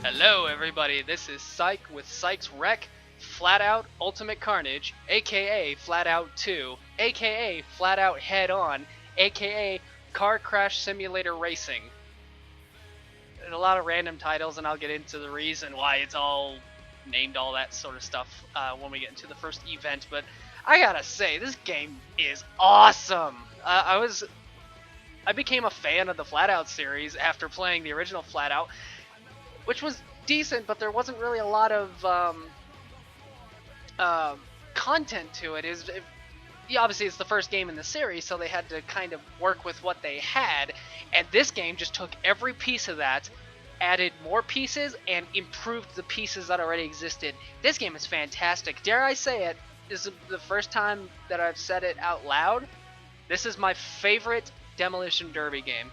Hello everybody, this is Psych with Psych's Wreck, Flatout Ultimate Carnage, aka Flatout 2, aka Flatout Head On, aka Car Crash Simulator Racing. There's a lot of random titles, and I'll get into the reason why it's all named all that sort of stuff when we get into the first event, but I gotta say, this game is awesome! I became a fan of the Flatout series after playing the original Flatout, which was decent, but there wasn't really a lot of content to it. Obviously it's the first game in the series, so they had to kind of work with what they had, and this game just took every piece of that, added more pieces, and improved the pieces that already existed. This game is fantastic. Dare I say it, this is the first time that I've said it out loud. This is my favorite Demolition Derby game.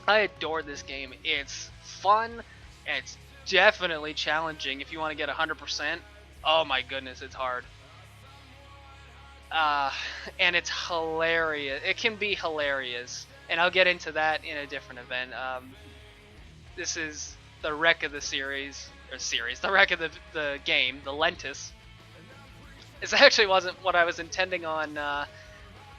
I adore this game. It's fun, and it's definitely challenging if you want to get 100%. Oh my goodness, it's hard. And it's hilarious. It can be hilarious, and I'll get into that in a different event. This is the wreck of the the wreck of the game, the Lentus. This actually wasn't what I was intending on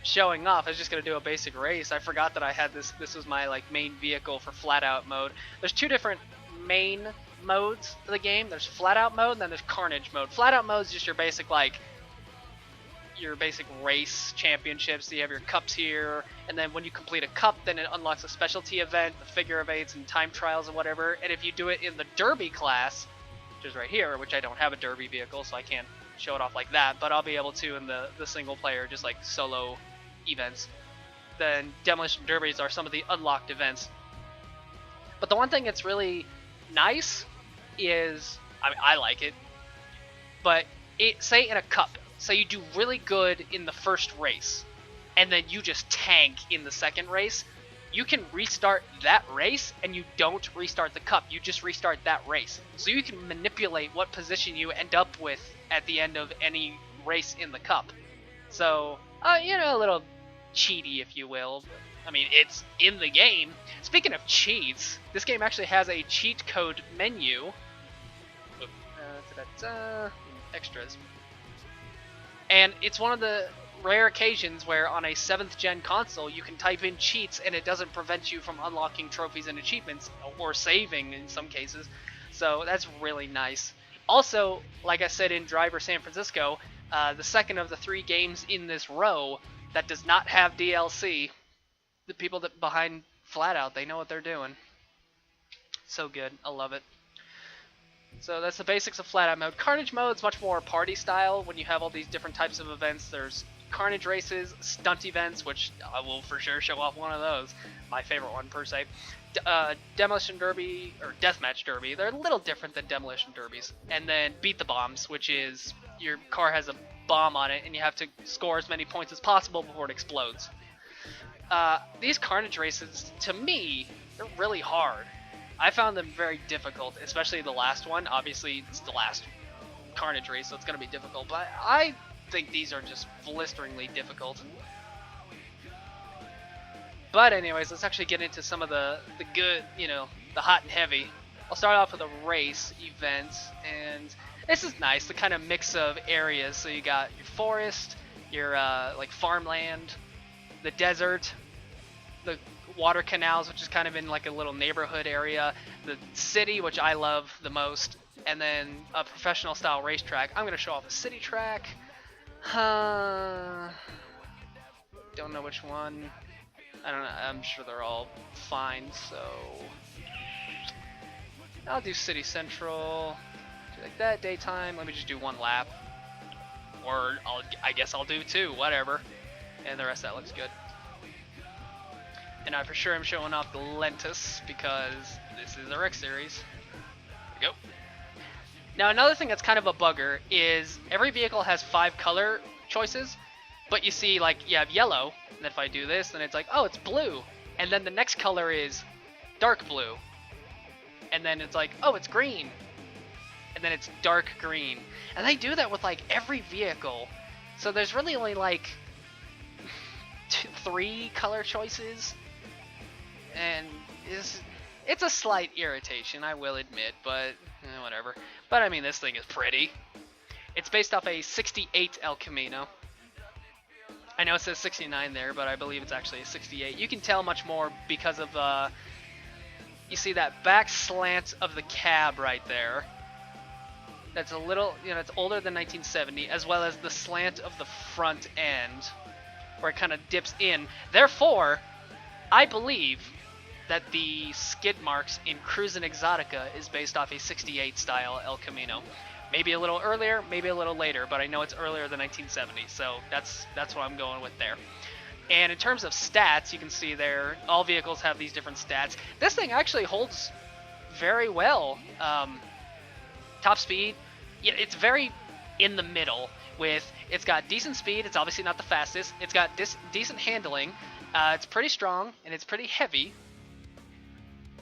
showing off. I was just gonna do a basic race. I forgot that I had this. This was my main vehicle for Flatout mode. There's two different main modes of the game. There's Flatout mode, and then there's Carnage mode. Flatout mode is just your basic race championships. So you have your cups here, and then when you complete a cup, then it unlocks a specialty event, the figure of eights and time trials and whatever. And if you do it in the Derby class, which is right here, which I don't have a Derby vehicle, so I can't show it off like that, but I'll be able to in the single player, just like solo events. Then Demolition Derbies are some of the unlocked events. But the one thing that's really nice is, I like it, but say in a cup, say you do really good in the first race, and then you just tank in the second race, you can restart that race, and you don't restart the cup, you just restart that race. So you can manipulate what position you end up with at the end of any race in the cup. So, a little cheaty, if you will. I mean, it's in the game. Speaking of cheats, this game actually has a cheat code menu. Extras. And it's one of the rare occasions where on a 7th gen console you can type in cheats and it doesn't prevent you from unlocking trophies and achievements, or saving in some cases. So that's really nice. Also, like I said in Driver San Francisco, the second of the 3 games in this row that does not have DLC. The people that behind Flatout, they know what they're doing. So good. I love it. So that's the basics of Flatout mode. Carnage mode is much more party style when you have all these different types of events. There's Carnage races, stunt events, which I will for sure show off one of those. My favorite one per se. Demolition Derby, or Deathmatch Derby. They're a little different than Demolition Derbies. And then Beat the Bombs, which is your car has a bomb on it and you have to score as many points as possible before it explodes. These Carnage races, to me, they're really hard. I found them very difficult, especially the last one. Obviously, it's the last Carnage race, so it's going to be difficult, but I think these are just blisteringly difficult. But anyways, let's actually get into some of the good, the hot and heavy. I'll start off with a race event, and this is nice, the kind of mix of areas. So you got your forest, your farmland, the desert, the water canals, which is kind of in like a little neighborhood area, the city, which I love the most, and then a professional style racetrack. I'm going to show off a city track. Don't know which one. I don't know. I'm sure they're all fine, so I'll do City Central. Do like that, daytime. Let me just do one lap, or I guess I'll do 2, whatever. And the rest of that looks good. And I for sure am showing off the Lentus because this is a wreck series. There we go. Now another thing that's kind of a bugger is every vehicle has 5 color choices, but you see you have yellow, and if I do this, then it's like, oh, it's blue. And then the next color is dark blue. And then it's like, oh, it's green. And then it's dark green. And they do that with every vehicle. So there's really only 3 color choices. And It's a slight irritation, I will admit, but whatever. But I mean, this thing is pretty. It's based off a 68 El Camino. I know it says 69 there, but I believe it's actually a 68. You can tell much more because of, you see that back slant of the cab right there. That's a little, it's older than 1970, as well as the slant of the front end, where it kind of dips in. Therefore, I believe that the skid marks in Cruisin' Exotica is based off a 68 style El Camino. Maybe a little earlier, maybe a little later, but I know it's earlier than 1970, so that's what I'm going with there. And in terms of stats, you can see there, all vehicles have these different stats. This thing actually holds very well. Top speed, it's very in the middle. It's got decent speed, it's obviously not the fastest, it's got decent handling, it's pretty strong, and it's pretty heavy.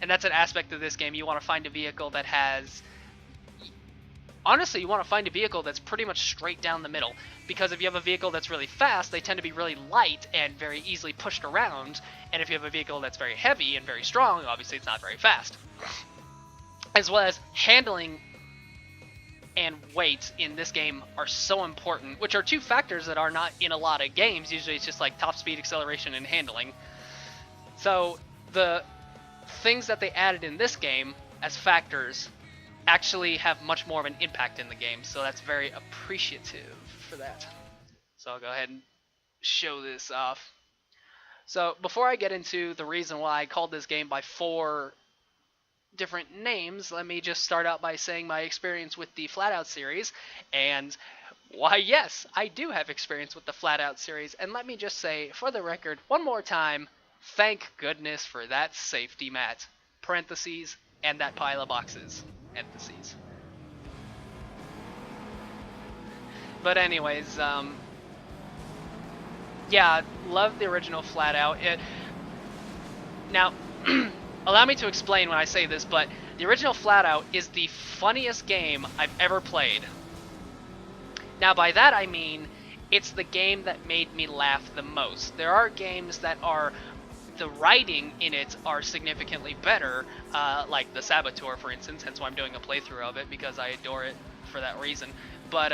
And that's an aspect of this game. You want to find a vehicle that has... Honestly, you want to find a vehicle that's pretty much straight down the middle, because if you have a vehicle that's really fast, they tend to be really light and very easily pushed around, and if you have a vehicle that's very heavy and very strong, obviously it's not very fast. As well as handling and weight in this game are so important, which are two factors that are not in a lot of games. Usually it's just like top speed, acceleration, and handling. So the things that they added in this game as factors actually have much more of an impact in the game, so that's very appreciative for that. So I'll go ahead and show this off. So before I get into the reason why I called this game by 4 different names, let me just start out by saying my experience with the Flatout series, and why yes, I do have experience with the Flatout series, and let me just say, for the record, one more time, thank goodness for that safety mat, parentheses, and that pile of boxes. But anyways, yeah, love the original Flatout. Now, allow me to explain when I say this, but the original Flatout is the funniest game I've ever played. Now, by that I mean, it's the game that made me laugh the most. There are games that are... the writing in it are significantly better, like the Saboteur, for instance, hence why I'm doing a playthrough of it, because I adore it for that reason. But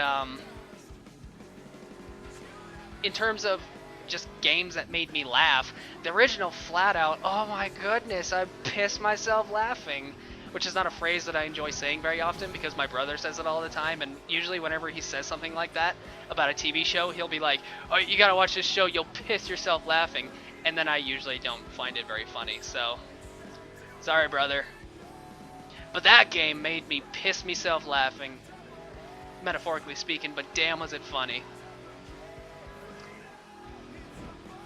in terms of just games that made me laugh, the original Flatout, oh my goodness, I pissed myself laughing, which is not a phrase that I enjoy saying very often, because my brother says it all the time, and usually whenever he says something like that about a TV show, he'll be like, oh, you gotta watch this show, you'll piss yourself laughing. And then I usually don't find it very funny, so sorry, brother. But that game made me piss myself laughing, metaphorically speaking, but damn was it funny.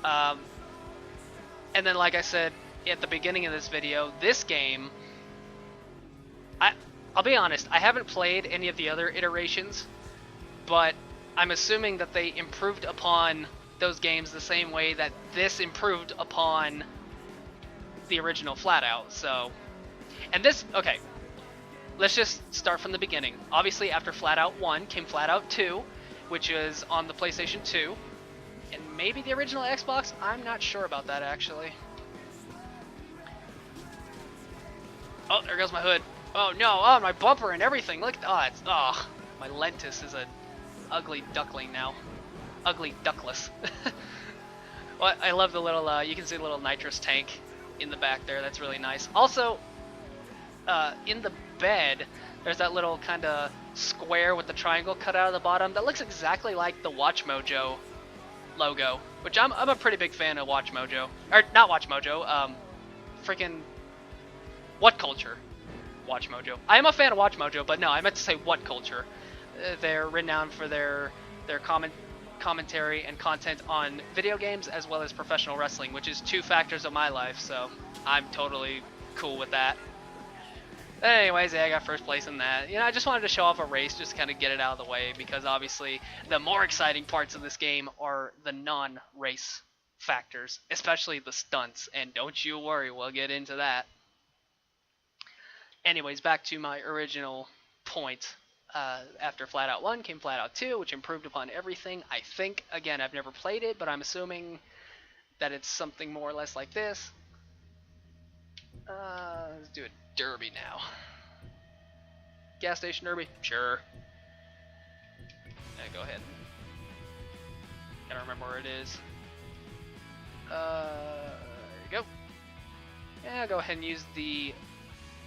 And then, like I said at the beginning of this video, this game, I'll be honest, I haven't played any of the other iterations, but I'm assuming that they improved upon those games the same way that this improved upon the original Flatout. So, and this, okay, let's just start from the beginning. Obviously, after Flatout 1 came Flatout 2, which was on the PlayStation 2, and maybe the original Xbox. I'm not sure about that, actually. Oh, there goes my hood. Oh no, oh, my bumper and everything. Look, oh, my Lentis is a ugly duckling now. Ugly duckless. Well, I love the little, you can see the little nitrous tank in the back there. That's really nice. Also, in the bed, there's that little kind of square with the triangle cut out of the bottom. That looks exactly like the Watch Mojo logo, which I'm a pretty big fan of Watch Mojo. Or, not Watch Mojo, freaking What Culture Watch Mojo. I am a fan of Watch Mojo, but no, I meant to say What Culture. They're renowned for their commentary and content on video games as well as professional wrestling, which is 2 factors of my life, so I'm totally cool with that. But anyways, yeah, I got first place in that. I just wanted to show off a race, just to kind of get it out of the way, because obviously the more exciting parts of this game are the non-race factors, especially the stunts, and don't you worry, we'll get into that. Anyways, back to my original point. After Flatout 1 came Flatout 2, which improved upon everything, I think. Again, I've never played it, but I'm assuming that it's something more or less like this. Let's do a derby now. Gas station derby? Sure. Yeah, go ahead. Gotta remember where it is. There you go. Yeah, go ahead and use the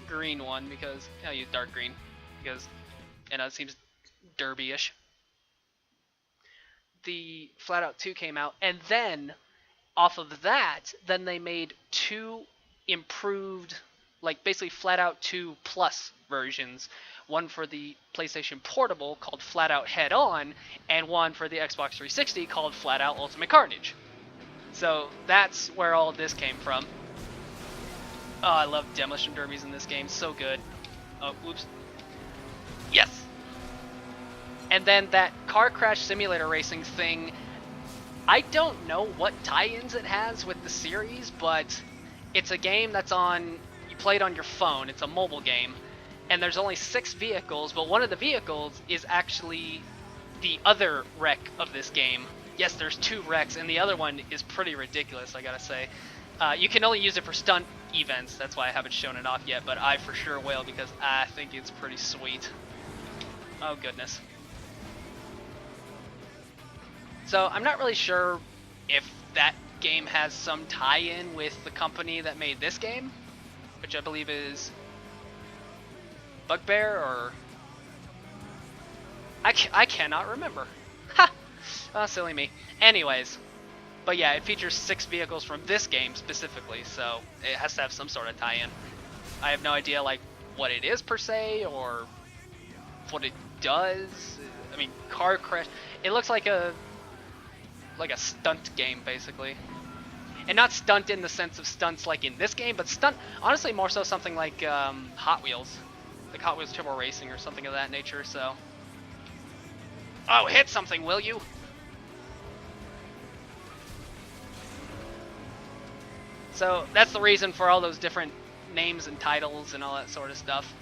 green one because I'll use dark green because it seems derby-ish. The Flatout 2 came out, and then off of that, then they made two improved, like basically Flatout 2 Plus versions. One for the PlayStation Portable called Flatout Head On, and one for the Xbox 360 called Flatout Ultimate Carnage. So that's where all this came from. Oh, I love demolition derbies in this game, so good. Oh, whoops. Yes! And then that car crash simulator racing thing, I don't know what tie-ins it has with the series, but it's a game that's you play it on your phone, it's a mobile game, and there's only 6 vehicles, but one of the vehicles is actually the other wreck of this game. Yes, there's 2 wrecks, and the other one is pretty ridiculous, I gotta say. You can only use it for stunt events, that's why I haven't shown it off yet, but I for sure will because I think it's pretty sweet. Oh goodness. So I'm not really sure if that game has some tie-in with the company that made this game, which I believe is Bugbear or... I cannot remember. Ha! Oh, silly me. Anyways, but yeah, it features 6 vehicles from this game specifically, so it has to have some sort of tie-in. I have no idea like what it is per se or what it does. I mean, car crash. It looks like a stunt game basically, and not stunt in the sense of stunts like in this game, but stunt honestly more so something like Hot Wheels, like Hot Wheels Turbo Racing or something of that nature. So, oh, hit something, will you? So that's the reason for all those different names and titles and all that sort of stuff.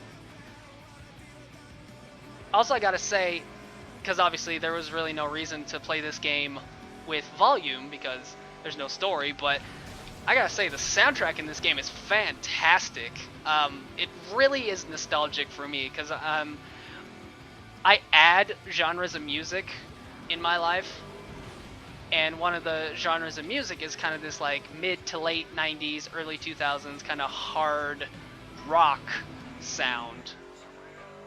Also, I gotta say, because obviously there was really no reason to play this game with volume because there's no story, but I gotta say the soundtrack in this game is fantastic. It really is nostalgic for me because I add genres of music in my life, and one of the genres of music is kind of this like mid to late 90s, early 2000s kind of hard rock sound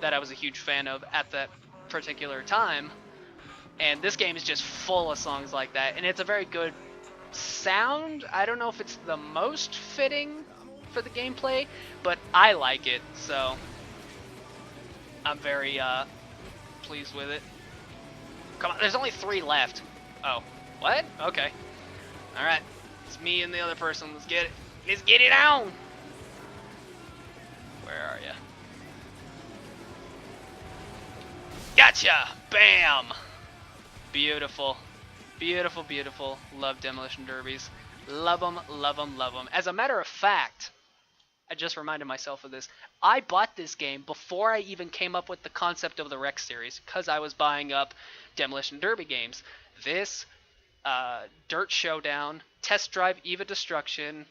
that I was a huge fan of at that particular time. And this game is just full of songs like that, and it's a very good sound. I don't know if it's the most fitting for the gameplay, but I like it, so I'm very pleased with it. Come on, there's only 3 left. Oh, what? Okay. Alright, it's me and the other person. Let's get it. Let's get it on! Where are ya? Gotcha! Bam! Beautiful. Beautiful, beautiful. Love demolition derbies. Love them, love them, love them. As a matter of fact, I just reminded myself of this. I bought this game before I even came up with the concept of the Rex series because I was buying up demolition derby games. This, Dirt Showdown, Test Drive Eva Destruction,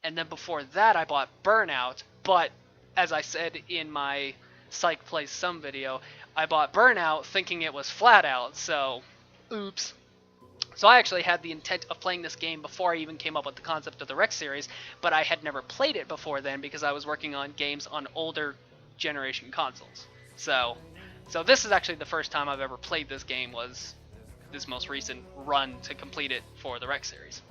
and then before that I bought Burnout, but as I said in my Psych Plays Some video, I bought Burnout thinking it was Flatout, so oops. So I actually had the intent of playing this game before I even came up with the concept of the Rex series, but I had never played it before then because I was working on games on older generation consoles. So this is actually the first time I've ever played this game, was this most recent run to complete it for the Rex series.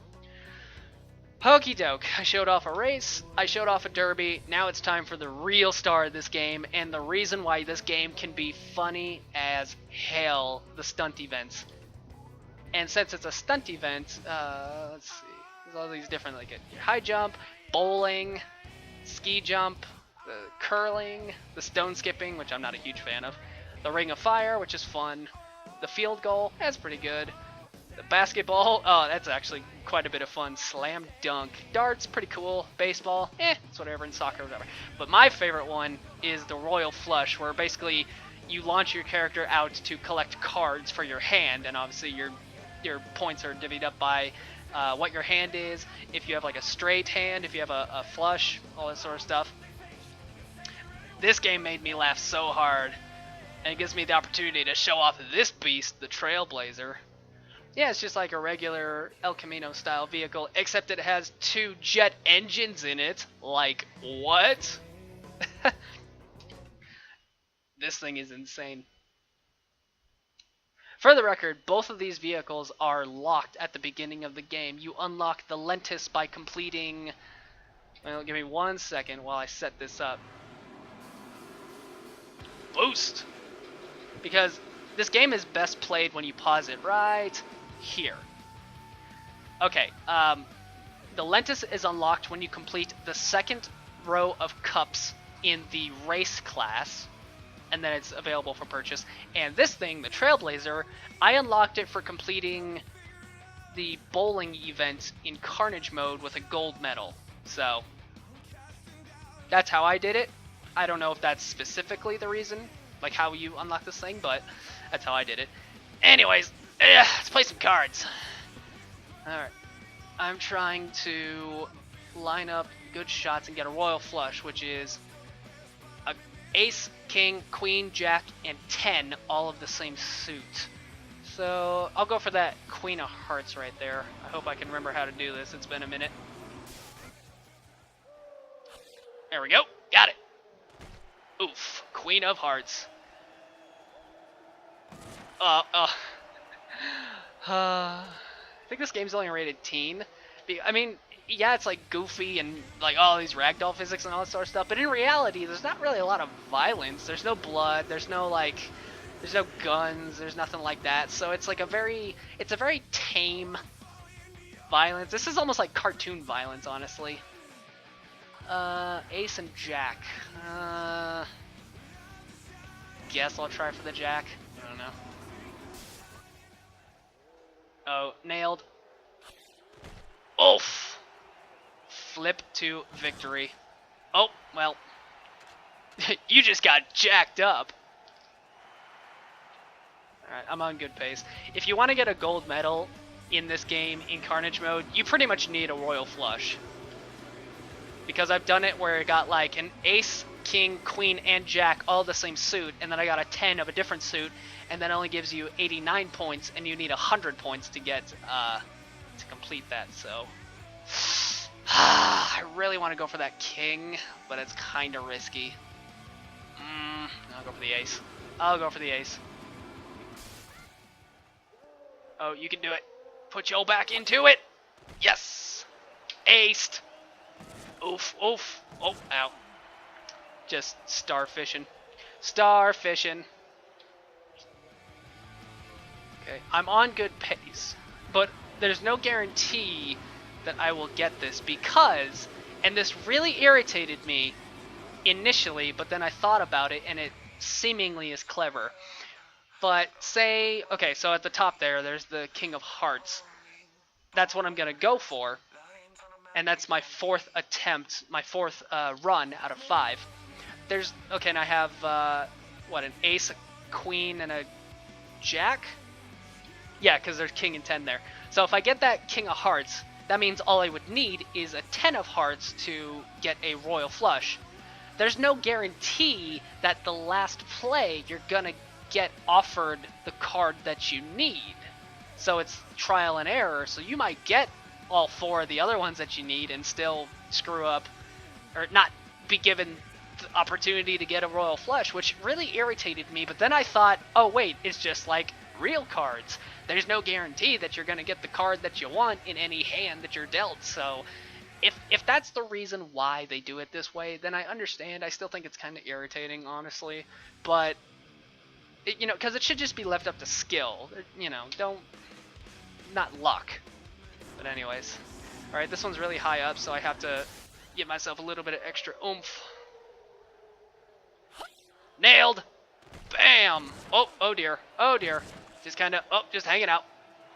Okie doke, I showed off a race, I showed off a derby, now it's time for the real star of this game, and the reason why this game can be funny as hell, the stunt events. And since it's a stunt event, let's see, there's all these different, like your high jump, bowling, ski jump, the curling, the stone skipping, which I'm not a huge fan of, the ring of fire, which is fun, the field goal, that's pretty good. The basketball, oh, that's actually quite a bit of fun. Slam dunk. Darts, pretty cool. Baseball, it's whatever. In soccer, whatever. But my favorite one is the Royal Flush, where basically you launch your character out to collect cards for your hand, and obviously your points are divvied up by what your hand is, if you have like a straight hand, if you have a flush, all that sort of stuff. This game made me laugh so hard, and it gives me the opportunity to show off this beast, the Trailblazer. Yeah, it's just like a regular El Camino style vehicle, except it has 2 jet engines in it. Like, what? This thing is insane. For the record, both of these vehicles are locked at the beginning of the game. You unlock the Lentis by completing... Well, give me 1 second while I set this up. Boost! Because this game is best played when you pause it right here. Okay, the Lentis is unlocked when you complete the 2nd row of cups in the race class, and then it's available for purchase. And this thing, the Trailblazer, I unlocked it for completing the bowling event in Carnage mode with a gold medal. So, that's how I did it. I don't know if that's specifically the reason, like how you unlock this thing, but that's how I did it. Anyways, let's play some cards. Alright. I'm trying to line up good shots and get a royal flush, which is a ace, king, queen, jack, and 10, all of the same suit. So I'll go for that queen of hearts right there. I hope I can remember how to do this. It's been a minute. There we go. Got it. Oof. Queen of hearts. I think this game's only rated teen. I mean, yeah, it's like goofy and like all these ragdoll physics and all that sort of stuff, but in reality, there's not really a lot of violence. There's no blood. There's no guns. There's nothing like that. So it's like it's a very tame violence. This is almost like cartoon violence, honestly. Ace and jack. Guess I'll try for the jack. I don't know. Oh, nailed. Oof! Flip to victory. Oh, well. You just got jacked up. Alright, I'm on good pace. If you want to get a gold medal in this game, in Carnage mode, you pretty much need a royal flush. Because I've done it where it got like an ace, king, queen, and jack all the same suit, and then I got a 10 of a different suit, and that only gives you 89 points, and you need 100 points to get to complete that. So I really want to go for that king, but it's kind of risky. I'll go for the ace. I'll go for the ace. Oh, you can do it. Put your back into it. Yes. Aced. Oof, oof. Oh, ow. Just starfishing. Starfishing. Okay, I'm on good pace, but there's no guarantee that I will get this because, and this really irritated me initially, but then I thought about it and it seemingly is clever. But say, okay, so at the top there's the King of Hearts. That's what I'm going to go for. And that's my 4th attempt, my 4th run out of 5. Okay, and I have, an ace, a queen, and a jack? Yeah, because there's king and 10 there. So if I get that King of Hearts, that means all I would need is a 10 of hearts to get a royal flush. There's no guarantee that the last play you're gonna get offered the card that you need. So it's trial and error, so you might get all 4 of the other ones that you need and still screw up, or not be given the opportunity to get a royal flush, which really irritated me. But then I thought, oh wait, it's just like real cards. There's no guarantee that you're going to get the card that you want in any hand that you're dealt. So if that's the reason why they do it this way, then I understand. I still think it's kind of irritating, honestly. But, because it should just be left up to skill. Not luck. But anyways. Alright, this one's really high up, so I have to give myself a little bit of extra oomph. Nailed! Bam! Oh dear. Oh dear. Just just hanging out.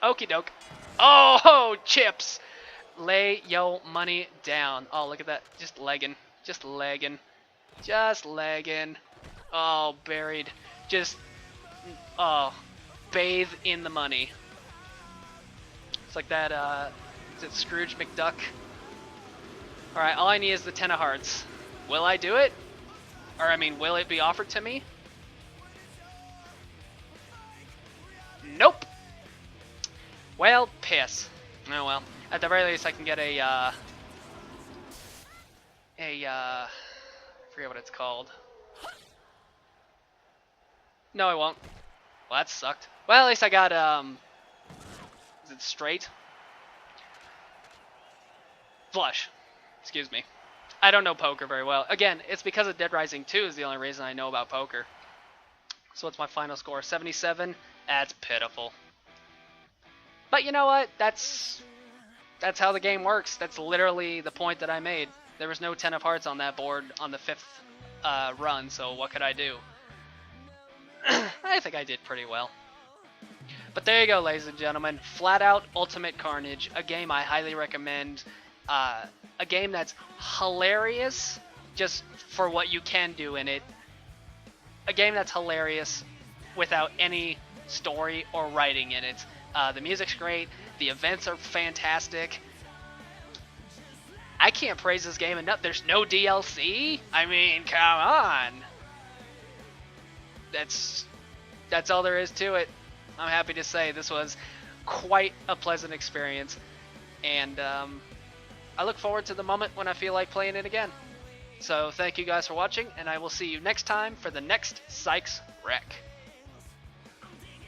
Okie doke. Oh, chips! Lay yo money down. Oh, look at that. Just legging. Just legging. Just legging. Oh, buried. Just, bathe in the money. It's like that Is it Scrooge McDuck? Alright, all I need is the 10 of hearts. Will I do it? Or, I mean, will it be offered to me? Nope! Well, piss. Oh well. At the very least, I can get I forget what it's called. No, I won't. Well, that sucked. Well, at least I got, is it straight? Flush. Excuse me. I don't know poker very well. Again, it's because of Dead Rising 2 is the only reason I know about poker. So what's my final score? 77? That's pitiful. But you know what? That's how the game works. That's literally the point that I made. There was no 10 of hearts on that board on the 5th run, so what could I do? I think I did pretty well. But there you go, ladies and gentlemen. Flatout Ultimate Carnage, a game I highly recommend. A game that's hilarious just for what you can do in it. A game that's hilarious without any story or writing in it. The music's great. The events are fantastic. I can't praise this game enough. There's no DLC? I mean, come on. That's all there is to it. I'm happy to say this was quite a pleasant experience. And I look forward to the moment when I feel like playing it again. So thank you guys for watching, and I will see you next time for the next Psych's Wreck.